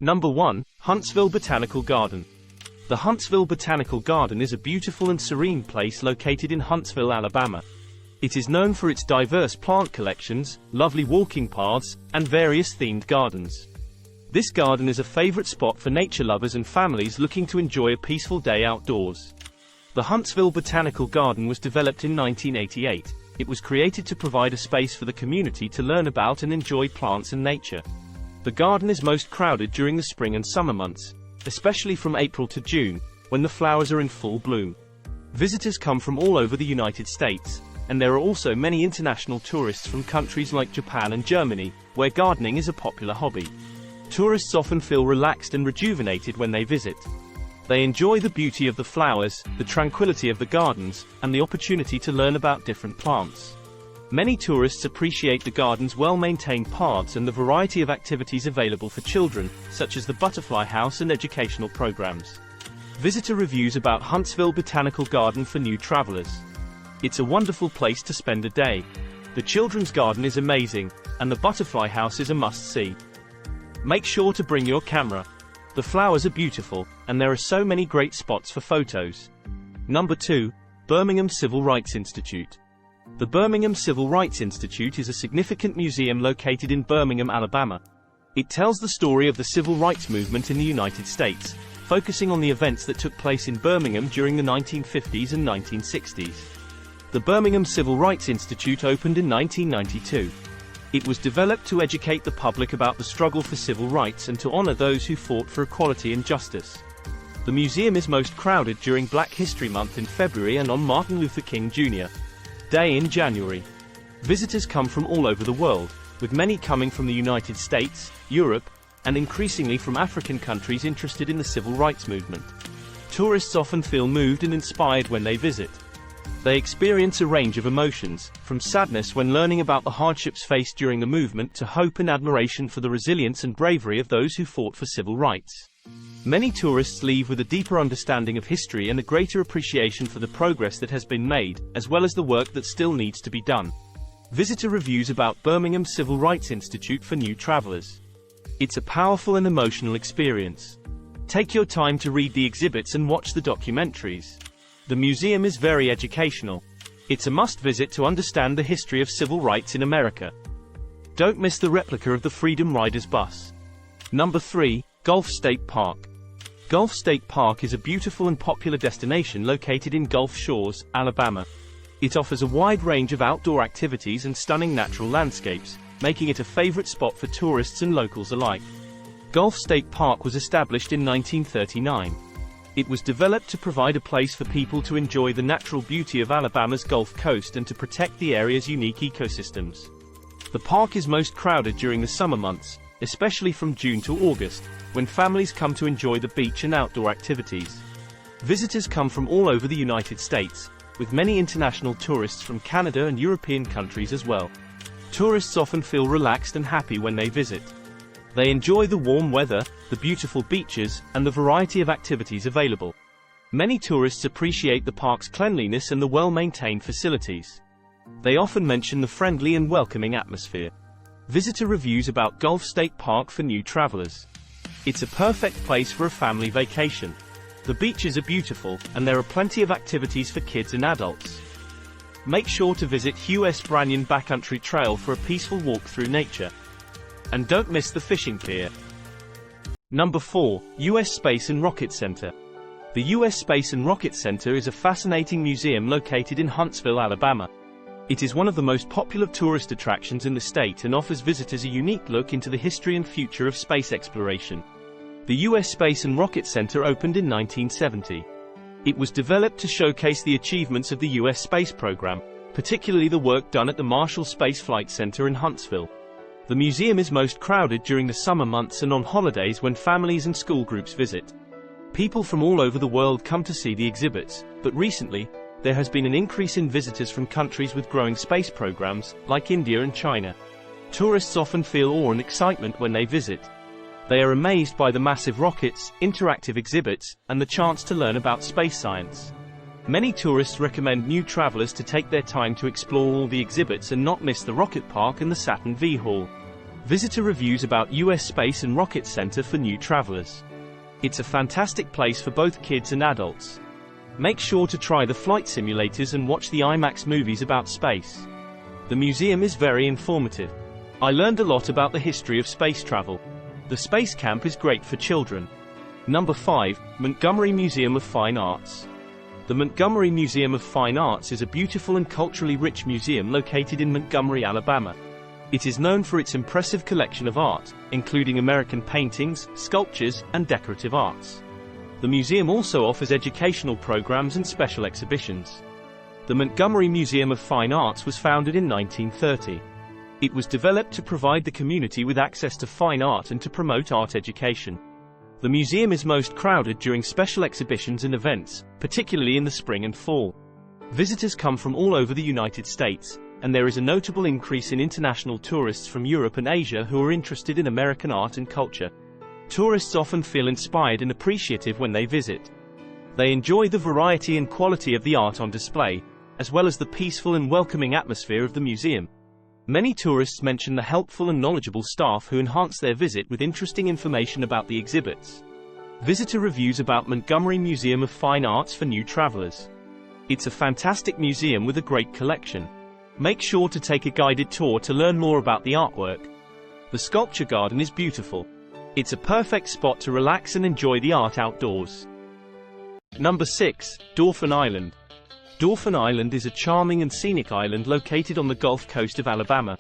Number 1. Huntsville Botanical Garden. The Huntsville Botanical Garden is a beautiful and serene place located in Huntsville, Alabama. It is known for its diverse plant collections, lovely walking paths, and various themed gardens. This garden is a favorite spot for nature lovers and families looking to enjoy a peaceful day outdoors. The Huntsville Botanical Garden was developed in 1988. It was created to provide a space for the community to learn about and enjoy plants and nature. The garden is most crowded during the spring and summer months, especially from April to June, when the flowers are in full bloom. Visitors come from all over the United States, and there are also many international tourists from countries like Japan and Germany, where gardening is a popular hobby. Tourists often feel relaxed and rejuvenated when they visit. They enjoy the beauty of the flowers, the tranquility of the gardens, and the opportunity to learn about different plants. Many tourists appreciate the garden's well-maintained paths and the variety of activities available for children, such as the butterfly house and educational programs. Visitor reviews about Huntsville Botanical Garden for new travelers. It's a wonderful place to spend a day. The children's garden is amazing, and the butterfly house is a must-see. Make sure to bring your camera. The flowers are beautiful, and there are so many great spots for photos. Number 2. Birmingham Civil Rights Institute. The Birmingham Civil Rights Institute is a significant museum located in Birmingham, Alabama. It tells the story of the civil rights movement in the United States, focusing on the events that took place in Birmingham during the 1950s and 1960s. The Birmingham Civil Rights Institute opened in 1992. It was developed to educate the public about the struggle for civil rights and to honor those who fought for equality and justice. The museum is most crowded during Black History Month in February and on Martin Luther King Jr. Day in January. Visitors come from all over the world, with many coming from the United States, Europe, and increasingly from African countries interested in the civil rights movement. Tourists often feel moved and inspired when they visit. They experience a range of emotions, from sadness when learning about the hardships faced during the movement to hope and admiration for the resilience and bravery of those who fought for civil rights. Many tourists leave with a deeper understanding of history and a greater appreciation for the progress that has been made, as well as the work that still needs to be done. Visitor reviews about Birmingham Civil Rights Institute for new travelers. It's a powerful and emotional experience. Take your time to read the exhibits and watch the documentaries. The museum is very educational. It's a must-visit to understand the history of civil rights in America. Don't miss the replica of the Freedom Riders bus. Number 3. Gulf State Park. Gulf State Park is a beautiful and popular destination located in Gulf Shores, Alabama. It offers a wide range of outdoor activities and stunning natural landscapes, making it a favorite spot for tourists and locals alike. Gulf State Park was established in 1939. It was developed to provide a place for people to enjoy the natural beauty of Alabama's Gulf Coast and to protect the area's unique ecosystems. The park is most crowded during the summer months, especially from June to August, when families come to enjoy the beach and outdoor activities. Visitors come from all over the United States, with many international tourists from Canada and European countries as well. Tourists often feel relaxed and happy when they visit. They enjoy the warm weather, the beautiful beaches, and the variety of activities available. Many tourists appreciate the park's cleanliness and the well-maintained facilities. They often mention the friendly and welcoming atmosphere. Visitor reviews about Gulf State Park for new travelers. It's a perfect place for a family vacation. The beaches are beautiful, and there are plenty of activities for kids and adults. Make sure to visit U.S. Branyan Backcountry Trail for a peaceful walk through nature. And don't miss the fishing pier. Number 4. U.S. Space and Rocket Center. The U.S. Space and Rocket Center is a fascinating museum located in Huntsville, Alabama. It is one of the most popular tourist attractions in the state and offers visitors a unique look into the history and future of space exploration. The U.S. Space and Rocket Center opened in 1970. It was developed to showcase the achievements of the U.S. space program, particularly the work done at the Marshall Space Flight Center in Huntsville. The museum is most crowded during the summer months and on holidays when families and school groups visit. People from all over the world come to see the exhibits, but recently, there has been an increase in visitors from countries with growing space programs, like India and China. Tourists often feel awe and excitement when they visit. They are amazed by the massive rockets, interactive exhibits, and the chance to learn about space science. Many tourists recommend new travelers to take their time to explore all the exhibits and not miss the rocket park and the Saturn V Hall. Visitor reviews about US Space and Rocket Center for new travelers. It's a fantastic place for both kids and adults. Make sure to try the flight simulators and watch the IMAX movies about space. The museum is very informative. I learned a lot about the history of space travel. The space camp is great for children. Number 5, Montgomery Museum of Fine Arts. The Montgomery Museum of Fine Arts is a beautiful and culturally rich museum located in Montgomery, Alabama. It is known for its impressive collection of art, including American paintings, sculptures, and decorative arts. The museum also offers educational programs and special exhibitions. The Montgomery Museum of Fine Arts was founded in 1930. It was developed to provide the community with access to fine art and to promote art education. The museum is most crowded during special exhibitions and events, particularly in the spring and fall. Visitors come from all over the United States, and there is a notable increase in international tourists from Europe and Asia who are interested in American art and culture. Tourists often feel inspired and appreciative when they visit. They enjoy the variety and quality of the art on display, as well as the peaceful and welcoming atmosphere of the museum. Many tourists mention the helpful and knowledgeable staff who enhance their visit with interesting information about the exhibits. Visitor reviews about Montgomery Museum of Fine Arts for new travelers. It's a fantastic museum with a great collection. Make sure to take a guided tour to learn more about the artwork. The sculpture garden is beautiful. It's a perfect spot to relax and enjoy the art outdoors. Number 6, Dauphin Island. Dauphin Island is a charming and scenic island located on the Gulf Coast of Alabama.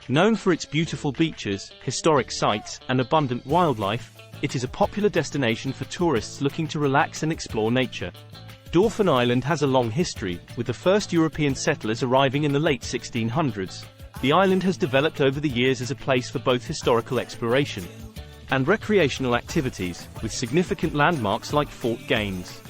Known for its beautiful beaches, historic sites, and abundant wildlife, it is a popular destination for tourists looking to relax and explore nature. Dauphin Island has a long history, with the first European settlers arriving in the late 1600s. The island has developed over the years as a place for both historical exploration and recreational activities, with significant landmarks like Fort Gaines.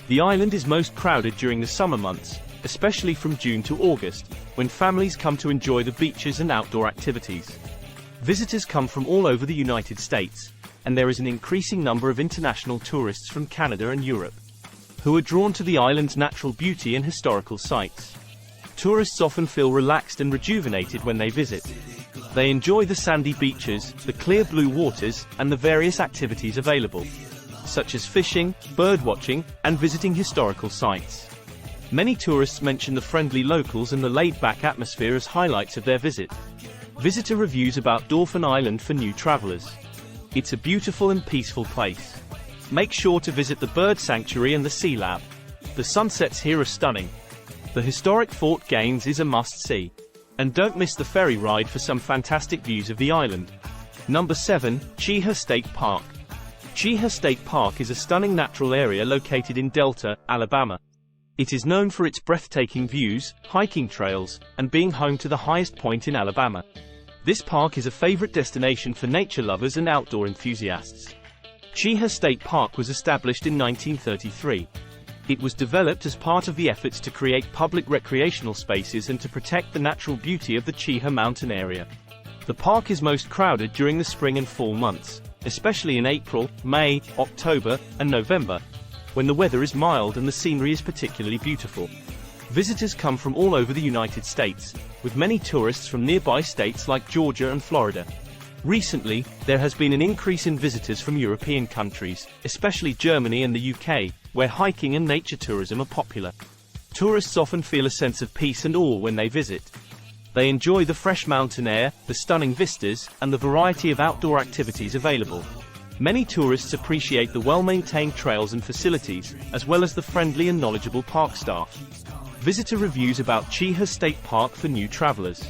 The island is most crowded during the summer months, especially from June to August, when families come to enjoy the beaches and outdoor activities. Visitors come from all over the United States, and there is an increasing number of international tourists from Canada and Europe, who are drawn to the island's natural beauty and historical sites. Tourists often feel relaxed and rejuvenated when they visit. They enjoy the sandy beaches, the clear blue waters, and the various activities available, such as fishing, birdwatching, and visiting historical sites. Many tourists mention the friendly locals and the laid-back atmosphere as highlights of their visit. Visitor reviews about Dauphin Island for new travelers. It's a beautiful and peaceful place. Make sure to visit the bird sanctuary and the sea lab. The sunsets here are stunning. The historic Fort Gaines is a must-see. And don't miss the ferry ride for some fantastic views of the island. Number 7, Cheaha State Park. Cheaha State Park is a stunning natural area located in Delta, Alabama. It is known for its breathtaking views, hiking trails, and being home to the highest point in Alabama. This park is a favorite destination for nature lovers and outdoor enthusiasts. Cheaha State Park was established in 1933. It was developed as part of the efforts to create public recreational spaces and to protect the natural beauty of the Cheaha mountain area. The park is most crowded during the spring and fall months, especially in April, May, October, and November, when the weather is mild and the scenery is particularly beautiful. Visitors come from all over the United States, with many tourists from nearby states like Georgia and Florida. Recently, there has been an increase in visitors from European countries, especially Germany and the UK, where hiking and nature tourism are popular. Tourists often feel a sense of peace and awe when they visit. They enjoy the fresh mountain air, the stunning vistas, and the variety of outdoor activities available. Many tourists appreciate the well-maintained trails and facilities, as well as the friendly and knowledgeable park staff. Visitor reviews about Cheaha State Park for new travelers.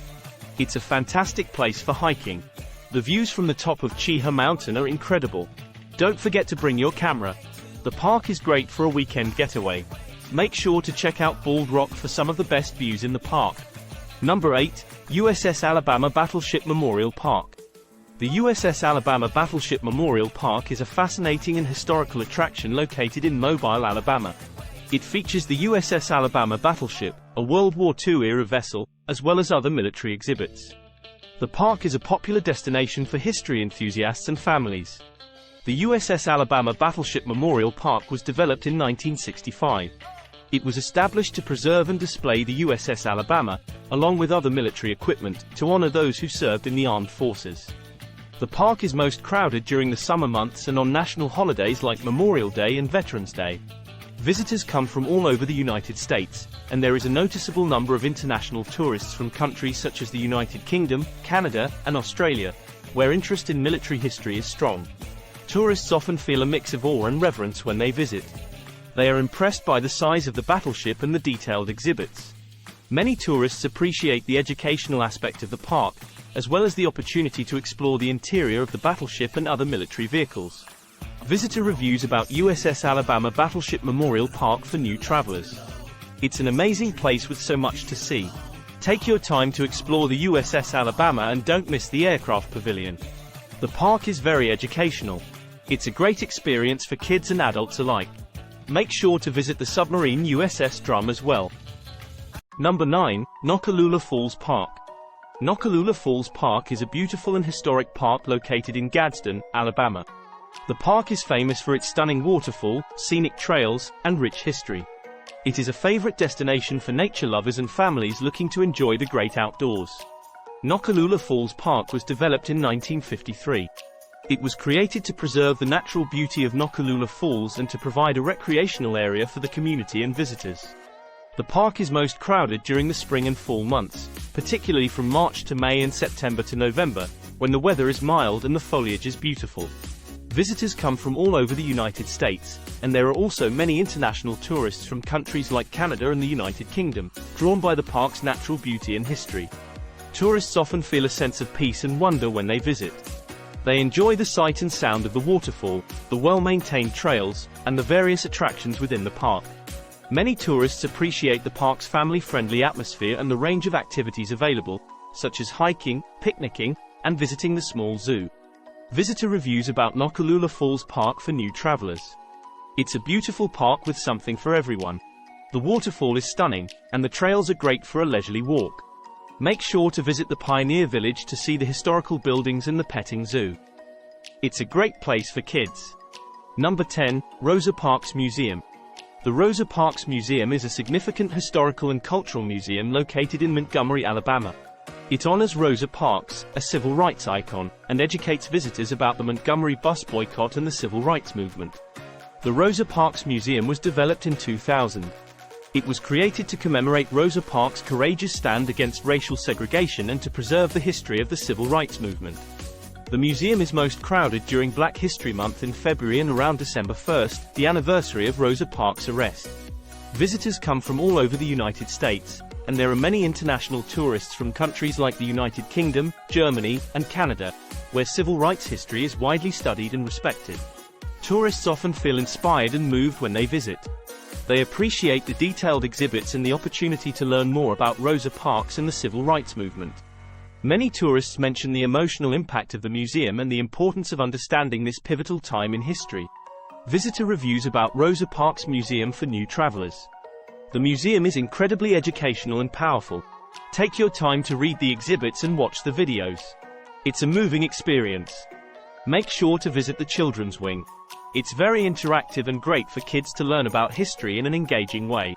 It's a fantastic place for hiking. The views from the top of Cheaha Mountain are incredible. Don't forget to bring your camera. The park is great for a weekend getaway. Make sure to check out Bald Rock for some of the best views in the park. Number 8, USS Alabama Battleship Memorial Park. The USS Alabama Battleship Memorial Park is a fascinating and historical attraction located in Mobile, Alabama. It features the USS Alabama battleship, a World War II-era vessel, as well as other military exhibits. The park is a popular destination for history enthusiasts and families. The USS Alabama Battleship Memorial Park was developed in 1965. It was established to preserve and display the USS Alabama, along with other military equipment, to honor those who served in the armed forces. The park is most crowded during the summer months and on national holidays like Memorial Day and Veterans Day. Visitors come from all over the United States, and there is a noticeable number of international tourists from countries such as the United Kingdom, Canada, and Australia, where interest in military history is strong. Tourists often feel a mix of awe and reverence when they visit. They are impressed by the size of the battleship and the detailed exhibits. Many tourists appreciate the educational aspect of the park, as well as the opportunity to explore the interior of the battleship and other military vehicles. Visitor reviews about USS Alabama Battleship Memorial Park for new travelers. It's an amazing place with so much to see. Take your time to explore the USS Alabama and don't miss the aircraft pavilion. The park is very educational. It's a great experience for kids and adults alike. Make sure to visit the submarine USS Drum as well. Number 9. Noccalula Falls Park. Noccalula Falls Park is a beautiful and historic park located in Gadsden, Alabama. The park is famous for its stunning waterfall, scenic trails, and rich history. It is a favorite destination for nature lovers and families looking to enjoy the great outdoors. Noccalula Falls Park was developed in 1953. It was created to preserve the natural beauty of Noccalula Falls and to provide a recreational area for the community and visitors. The park is most crowded during the spring and fall months, particularly from March to May and September to November, when the weather is mild and the foliage is beautiful. Visitors come from all over the United States, and there are also many international tourists from countries like Canada and the United Kingdom, drawn by the park's natural beauty and history. Tourists often feel a sense of peace and wonder when they visit. They enjoy the sight and sound of the waterfall, the well-maintained trails, and the various attractions within the park. Many tourists appreciate the park's family-friendly atmosphere and the range of activities available, such as hiking, picnicking, and visiting the small zoo. Visitor reviews about Noccalula Falls Park for new travelers. It's a beautiful park with something for everyone. The waterfall is stunning, and the trails are great for a leisurely walk. Make sure to visit the Pioneer Village to see the historical buildings and the petting zoo. It's a great place for kids. Number 10. Rosa Parks Museum. The Rosa Parks Museum is a significant historical and cultural museum located in Montgomery, Alabama. It honors Rosa Parks, a civil rights icon, and educates visitors about the Montgomery bus boycott and the civil rights movement. The Rosa Parks Museum was developed in 2000. It was created to commemorate Rosa Parks' courageous stand against racial segregation and to preserve the history of the civil rights movement. The museum is most crowded during Black History Month in February and around December 1st, the anniversary of Rosa Parks' arrest. Visitors come from all over the United States, and there are many international tourists from countries like the United Kingdom, Germany, and Canada, where civil rights history is widely studied and respected. Tourists often feel inspired and moved when they visit. They appreciate the detailed exhibits and the opportunity to learn more about Rosa Parks and the civil rights movement. Many tourists mention the emotional impact of the museum and the importance of understanding this pivotal time in history. Visitor reviews about Rosa Parks Museum for new travelers. The museum is incredibly educational and powerful. Take your time to read the exhibits and watch the videos. It's a moving experience. Make sure to visit the children's wing. It's very interactive and great for kids to learn about history in an engaging way.